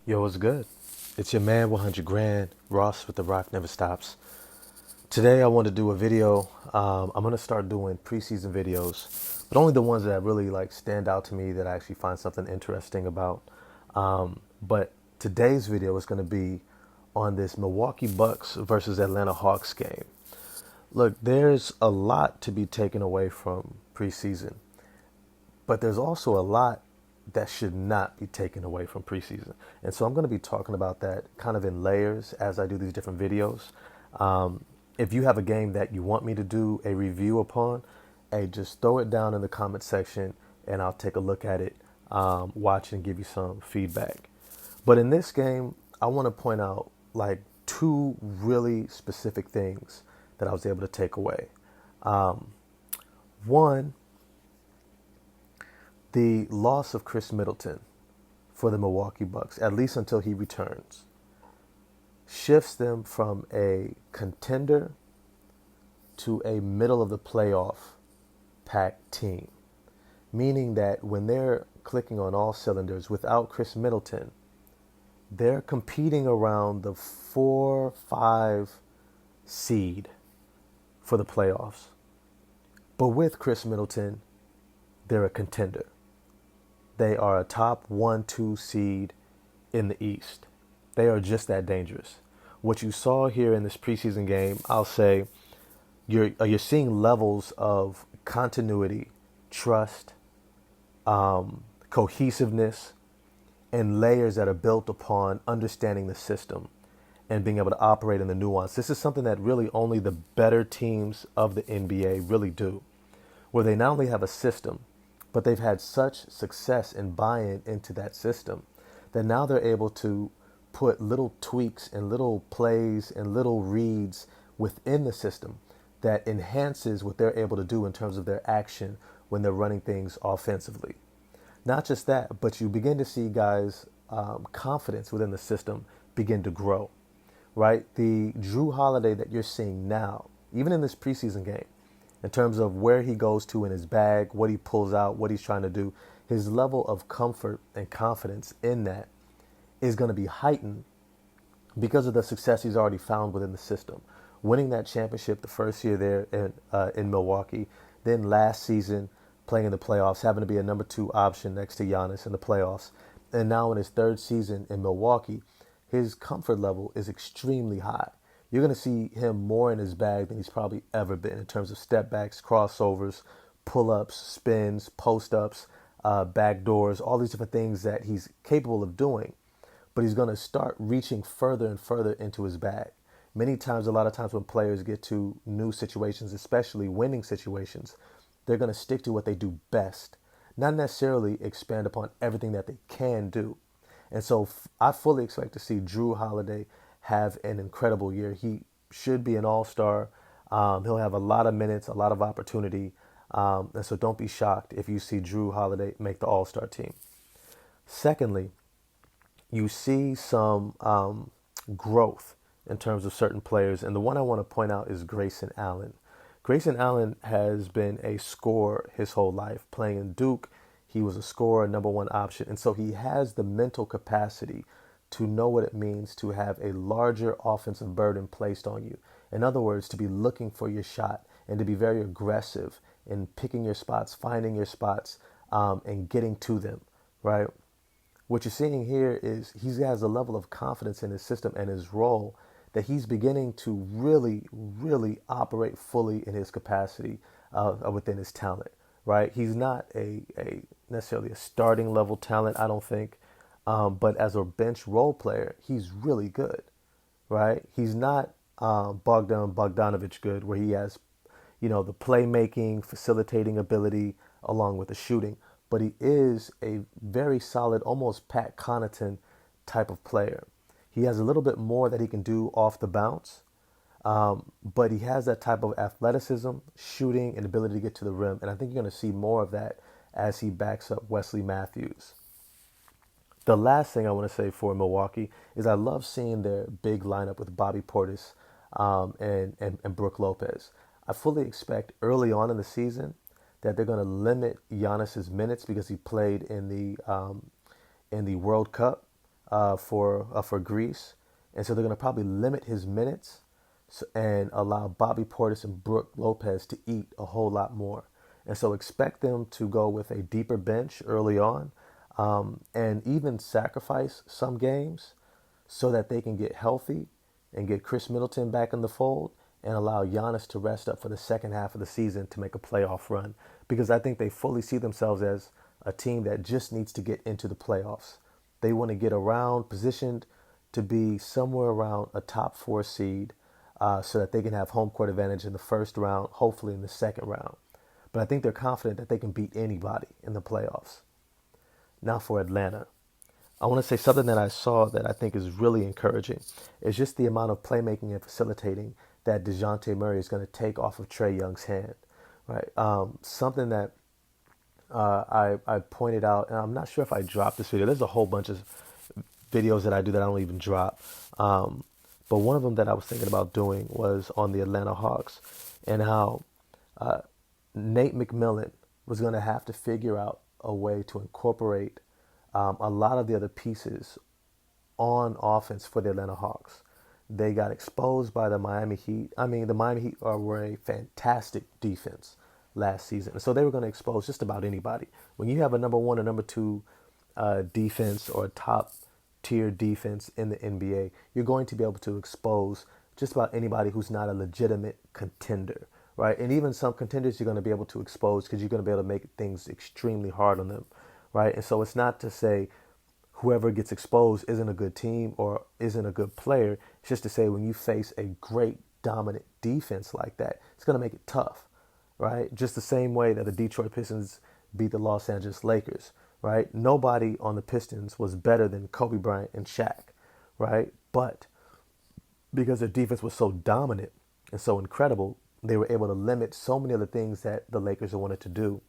Yo, what's good? It's your man, 100 Grand, Ross with The Rock Never Stops. Today, I want to do a video. I'm going to start doing preseason videos, but only the ones that really like stand out to me that I actually find something interesting about. But today's video is going to be on this Milwaukee Bucks versus Atlanta Hawks game. Look, there's a lot to be taken away from preseason. But there's also a lot that should not be taken away from preseason. And so I'm going to be talking about that kind of in layers as I do these different videos. If you have a game that you want me to do a review upon, hey, just throw it down in the comment section and I'll take a look at it, watch and give you some feedback. But in this game, I want to point out like two really specific things that I was able to take away. One, the loss of Chris Middleton for the Milwaukee Bucks, at least until he returns, shifts them from a contender to a middle of the playoff packed team. Meaning that when they're clicking on all cylinders without Chris Middleton, they're competing around the 4-5 seed for the playoffs. But with Chris Middleton, they're a contender. They are a top 1-2 seed in the East. They are just that dangerous. What you saw here in this preseason game, I'll say, you're seeing levels of continuity, trust, cohesiveness, and layers that are built upon understanding the system and being able to operate in the nuance. This is something that really only the better teams of the NBA really do, where they not only have a system, but they've had such success in buying into that system that now they're able to put little tweaks and little plays and little reads within the system that enhances what they're able to do in terms of their action when they're running things offensively. Not just that, but you begin to see guys' confidence within the system begin to grow, right? The Drew Holiday that you're seeing now, even in this preseason game, in terms of where he goes to in his bag, what he pulls out, what he's trying to do, his level of comfort and confidence in that is going to be heightened because of the success he's already found within the system. Winning that championship the first year there in Milwaukee, then last season playing in the playoffs, having to be a number two option next to Giannis in the playoffs, and now in his third season in Milwaukee, his comfort level is extremely high. You're going to see him more in his bag than he's probably ever been in terms of step backs, crossovers, pull ups, spins, post ups, back doors, all these different things that he's capable of doing. But he's going to start reaching further and further into his bag. Many times, a lot of times when players get to new situations, especially winning situations, they're going to stick to what they do best, not necessarily expand upon everything that they can do. And so I fully expect to see Drew Holiday have an incredible year. He should be an all-star. He'll have a lot of minutes, a lot of opportunity. And so don't be shocked if you see Drew Holiday make the all-star team. Secondly, you see some growth in terms of certain players. And the one I want to point out is Grayson Allen. Grayson Allen has been a scorer his whole life. Playing in Duke, he was a scorer, number one option. And so he has the mental capacity to know what it means to have a larger offensive burden placed on you. In other words, to be looking for your shot and to be very aggressive in picking your spots, finding your spots, and getting to them, right? What you're seeing here is he has a level of confidence in his system and his role that he's beginning to really, really operate fully in his capacity within his talent, right? He's not a necessarily a starting level talent, I don't think, but as a bench role player, he's really good, right? He's not Bogdan Bogdanovich good, where he has, the playmaking, facilitating ability along with the shooting, but he is a very solid, almost Pat Connaughton type of player. He has a little bit more that he can do off the bounce, but he has that type of athleticism, shooting, and ability to get to the rim. And I think you're going to see more of that as he backs up Wesley Matthews. The last thing I want to say for Milwaukee is I love seeing their big lineup with Bobby Portis and Brook Lopez. I fully expect early on in the season that they're going to limit Giannis's minutes because he played in the World Cup for Greece, and so they're going to probably limit his minutes and allow Bobby Portis and Brook Lopez to eat a whole lot more. And so expect them to go with a deeper bench early on, and even sacrifice some games so that they can get healthy and get Chris Middleton back in the fold and allow Giannis to rest up for the second half of the season to make a playoff run. Because I think they fully see themselves as a team that just needs to get into the playoffs. They want to get around, positioned to be somewhere around a top 4 seed, so that they can have home court advantage in the first round, hopefully in the second round. But I think they're confident that they can beat anybody in the playoffs. Now for Atlanta. I want to say something that I saw that I think is really encouraging. It's just the amount of playmaking and facilitating that DeJounte Murray is going to take off of Trae Young's hand. Right? Something that I pointed out, and I'm not sure if I dropped this video. There's a whole bunch of videos that I do that I don't even drop. But one of them that I was thinking about doing was on the Atlanta Hawks, and how Nate McMillan was going to have to figure out a way to incorporate a lot of the other pieces on offense for the Atlanta Hawks. They got exposed by the Miami Heat. I mean, the Miami Heat were a fantastic defense last season. And so they were going to expose just about anybody. When you have a number 1 or number 2 defense or top tier defense in the NBA, you're going to be able to expose just about anybody who's not a legitimate contender, right? And even some contenders you're going to be able to expose because you're going to be able to make things extremely hard on them, right? And so it's not to say whoever gets exposed isn't a good team or isn't a good player. It's just to say when you face a great dominant defense like that, it's going to make it tough, right? Just the same way that the Detroit Pistons beat the Los Angeles Lakers, right? Nobody on the Pistons was better than Kobe Bryant and Shaq, right? But because their defense was so dominant and so incredible, they were able to limit so many of the things that the Lakers wanted to do,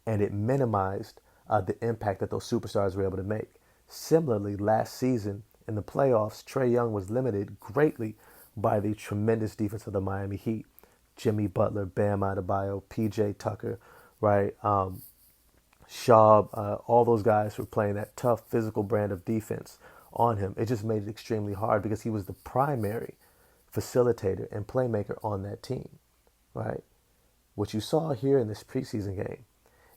and it minimized the impact that those superstars were able to make. Similarly, last season in the playoffs, Trae Young was limited greatly by the tremendous defense of the Miami Heat. Jimmy Butler, Bam Adebayo, PJ Tucker, right? Shaw, all those guys were playing that tough physical brand of defense on him. It just made it extremely hard because he was the primary facilitator and playmaker on that team, right? What you saw here in this preseason game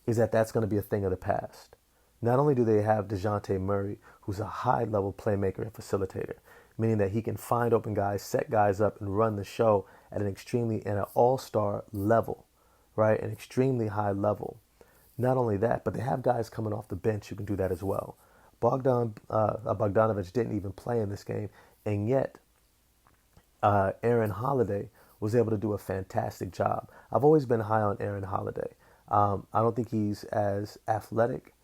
is that that's going to be a thing of the past. Not only do they have DeJounte Murray, who's a high-level playmaker and facilitator, meaning that he can find open guys, set guys up, and run the show at an all-star level, right? An extremely high level. Not only that, but they have guys coming off the bench who can do that as well. Bogdanovich didn't even play in this game, and yet Aaron Holiday was able to do a fantastic job. I've always been high on Aaron Holiday. I don't think he's as athletic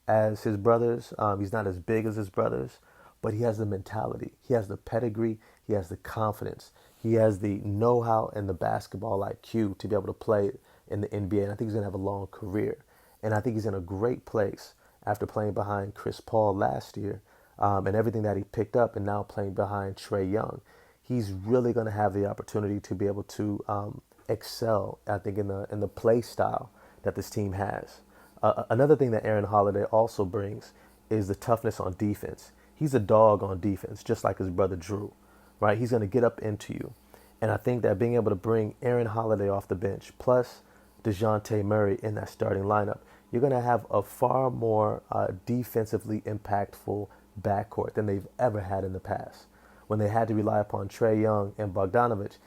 as his brothers. He's not as big as his brothers, but he has the mentality. He has the pedigree. He has the confidence. He has the know-how and the basketball IQ to be able to play in the NBA. And I think he's going to have a long career. And I think he's in a great place after playing behind Chris Paul last year, and everything that he picked up, and now playing behind Trae Young. He's really going to have the opportunity to be able to excel, I think, in the play style that this team has. Another thing that Aaron Holiday also brings is the toughness on defense. He's a dog on defense, just like his brother Drew, right? He's going to get up into you. And I think that being able to bring Aaron Holiday off the bench, plus DeJounte Murray in that starting lineup, you're going to have a far more defensively impactful backcourt than they've ever had in the past. When they had to rely upon Trae Young and Bogdanovich,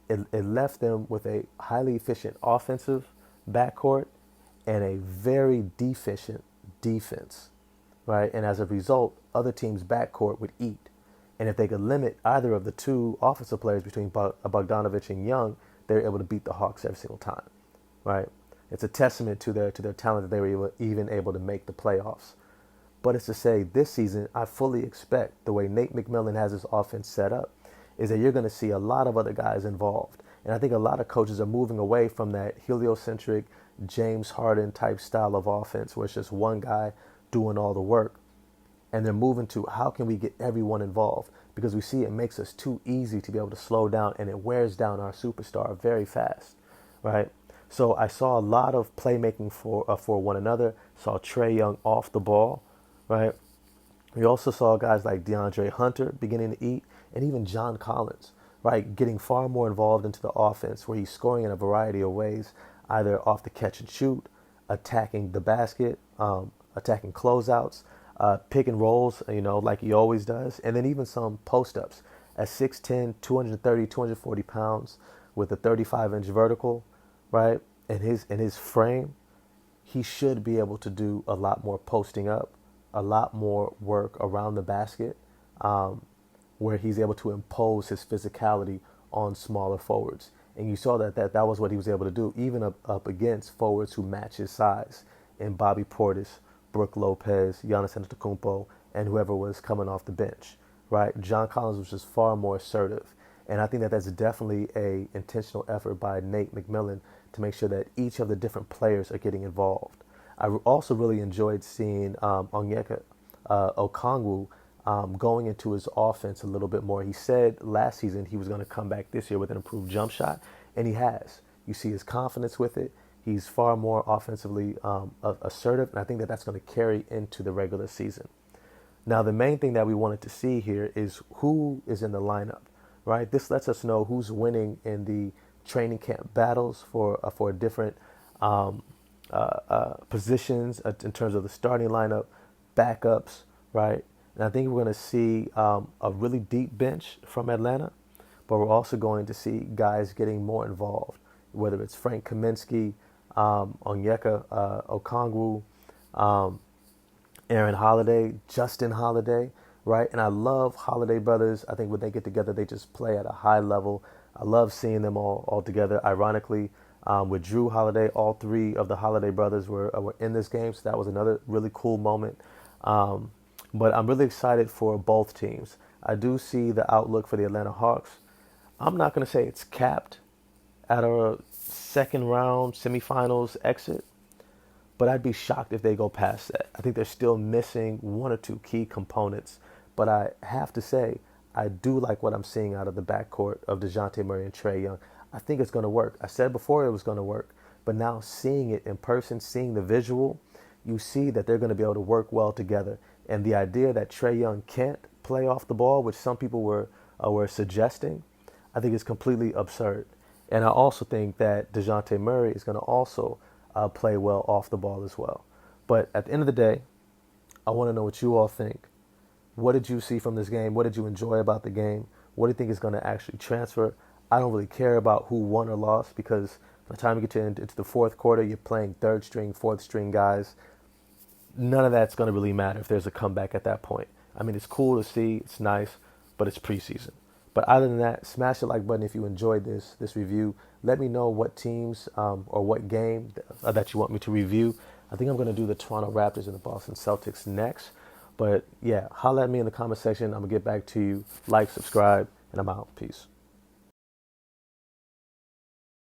it left them with a highly efficient offensive backcourt and a very deficient defense, right? And as a result, other teams' backcourt would eat. And if they could limit either of the two offensive players between Bogdanovich and Young, they're able to beat the Hawks every single time, right? It's a testament to their talent that they were even able to make the playoffs. But it's to say, this season, I fully expect the way Nate McMillan has his offense set up is that you're going to see a lot of other guys involved. And I think a lot of coaches are moving away from that heliocentric James Harden type style of offense where it's just one guy doing all the work. And they're moving to how can we get everyone involved? Because we see it makes us too easy to be able to slow down, and it wears down our superstar very fast, right? So I saw a lot of playmaking for one another. Saw Trae Young off the ball, right? We also saw guys like DeAndre Hunter beginning to eat, and even John Collins, right, getting far more involved into the offense where he's scoring in a variety of ways, either off the catch and shoot, attacking the basket, attacking closeouts, pick and rolls, like he always does, and then even some post ups at 6'10, 230, 240 pounds with a 35-inch vertical, right, in his frame. He should be able to do a lot more posting up, a lot more work around the basket, um, where he's able to impose his physicality on smaller forwards. And you saw that was what he was able to do, even up against forwards who match his size in Bobby Portis, Brook Lopez, Giannis Antetokounmpo, and whoever was coming off the bench, right? John Collins was just far more assertive. And I think that that's definitely a intentional effort by Nate McMillan to make sure that each of the different players are getting involved. I also really enjoyed seeing Onyeka Okongwu going into his offense a little bit more. He said last season he was going to come back this year with an improved jump shot, and he has. You see his confidence with it. He's far more offensively assertive, and I think that that's going to carry into the regular season. Now, the main thing that we wanted to see here is who is in the lineup, right? This lets us know who's winning in the training camp battles for different positions in terms of the starting lineup, backups, right? And I think we're going to see a really deep bench from Atlanta, but we're also going to see guys getting more involved, whether it's Frank Kaminsky, Onyeka Okongwu, Aaron Holiday, Justin Holiday, right? And I love Holiday brothers. I think when they get together, they just play at a high level. I love seeing them all together. Ironically, with Drew Holiday, all three of the Holiday brothers were in this game, so that was another really cool moment. But I'm really excited for both teams. I do see the outlook for the Atlanta Hawks. I'm not going to say it's capped at a second round semifinals exit, but I'd be shocked if they go past that. I think they're still missing one or two key components, but I have to say, I do like what I'm seeing out of the backcourt of DeJounte Murray and Trae Young. I think it's going to work. I said before it was going to work, but now seeing it in person, seeing the visual, you see that they're going to be able to work well together. And the idea that Trae Young can't play off the ball, which some people were suggesting, I think is completely absurd. And I also think that DeJounte Murray is going to also play well off the ball as well. But at the end of the day, I want to know what you all think. What did you see from this game? What did you enjoy about the game? What do you think is going to actually transfer? I don't really care about who won or lost because by the time you get into the fourth quarter, you're playing third string, fourth string guys. None of that's going to really matter if there's a comeback at that point. I mean, it's cool to see. It's nice, but it's preseason. But other than that, smash the like button if you enjoyed this review. Let me know what teams or what game that you want me to review. I think I'm going to do the Toronto Raptors and the Boston Celtics next. But yeah, holla at me in the comment section. I'm going to get back to you. Like, subscribe, and I'm out. Peace.